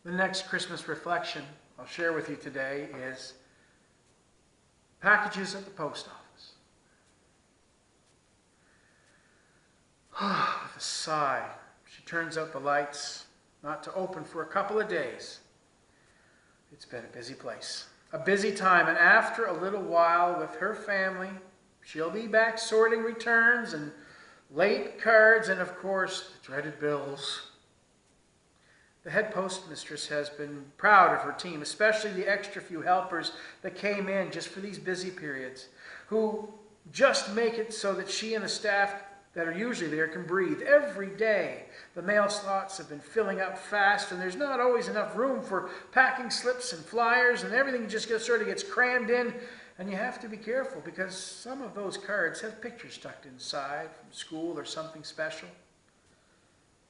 The next Christmas reflection I'll share with you today is packages at the post office. With a sigh, she turns out the lights, not to open for a couple of days. It's been a busy place, a busy time, and after a little while with her family, she'll be back sorting returns and late cards and, of course, the dreaded bills. The head postmistress has been proud of her team, especially the extra few helpers that came in just for these busy periods, who just make it so that she and the staff that are usually there can breathe every day. The mail slots have been filling up fast, and there's not always enough room for packing slips and flyers, and everything just sort of gets crammed in, and you have to be careful because some of those cards have pictures tucked inside from school or something special.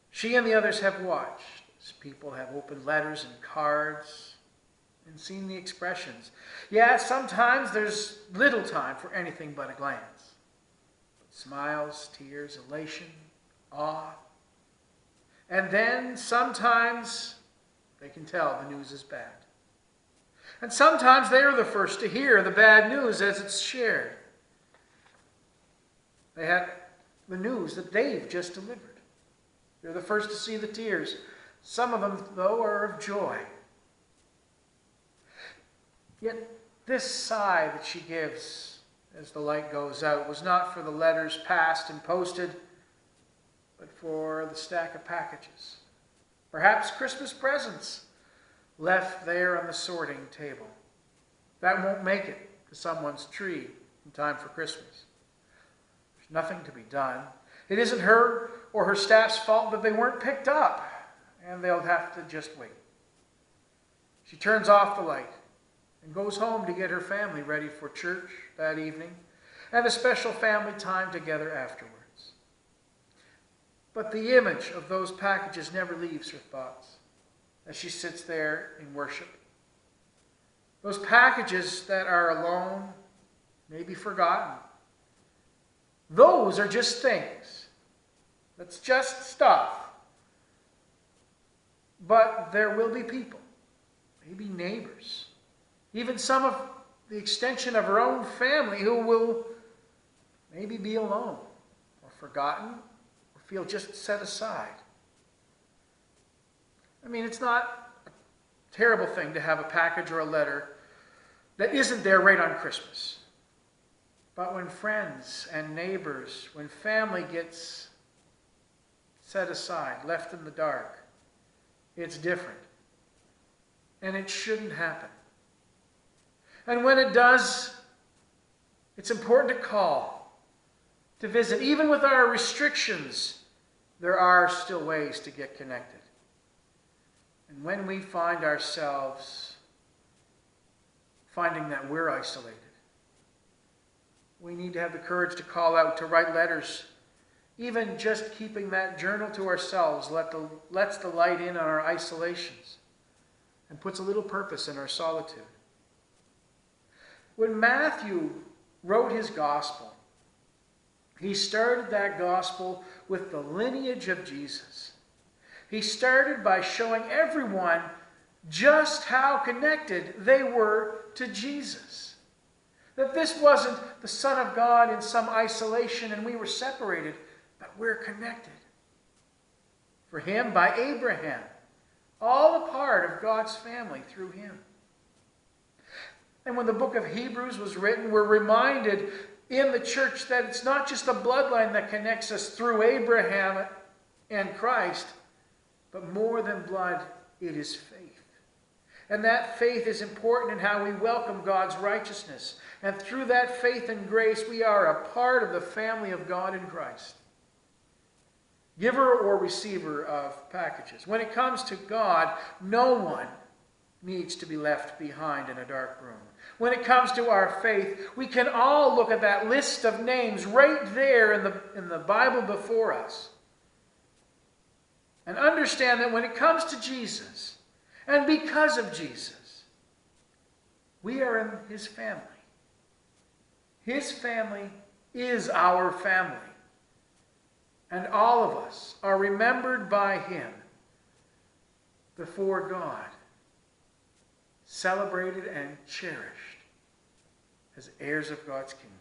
She and the others have watched. People have opened letters and cards and seen the expressions. Yeah, sometimes there's little time for anything but a glance. But smiles, tears, elation, awe. And then sometimes they can tell the news is bad. And sometimes they are the first to hear the bad news as it's shared. They have the news that they've just delivered. They're the first to see the tears. Some of them, though, are of joy. Yet this sigh that she gives as the light goes out was not for the letters passed and posted, but for the stack of packages. Perhaps Christmas presents left there on the sorting table. That won't make it to someone's tree in time for Christmas. There's nothing to be done. It isn't her or her staff's fault that they weren't picked up. And they'll have to just wait. She turns off the light and goes home to get her family ready for church that evening and a special family time together afterwards. But the image of those packages never leaves her thoughts as she sits there in worship. Those packages that are alone, maybe forgotten, those are just things. That's just stuff. But there will be people, maybe neighbors, even some of the extension of her own family who will maybe be alone or forgotten or feel just set aside. I mean, it's not a terrible thing to have a package or a letter that isn't there right on Christmas. But when friends and neighbors, when family gets set aside, left in the dark, it's different. And it shouldn't happen. And when it does, it's important to call, to visit. Even with our restrictions, there are still ways to get connected. And when we find ourselves finding that we're isolated, we need to have the courage to call out, to write letters. Even just keeping that journal to ourselves lets the light in on our isolations and puts a little purpose in our solitude. When Matthew wrote his gospel, he started that gospel with the lineage of Jesus. He started by showing everyone just how connected they were to Jesus. That this wasn't the Son of God in some isolation and we were separated, but we're connected. For him, by Abraham, all a part of God's family through him. And when the book of Hebrews was written, we're reminded in the church that it's not just a bloodline that connects us through Abraham and Christ, but more than blood, it is faith. And that faith is important in how we welcome God's righteousness. And through that faith and grace, we are a part of the family of God in Christ. Giver or receiver of packages. When it comes to God, no one needs to be left behind in a dark room. When it comes to our faith, we can all look at that list of names right there in the Bible before us and understand that when it comes to Jesus, and because of Jesus, we are in his family. His family is our family. And all of us are remembered by him before God, celebrated and cherished as heirs of God's kingdom.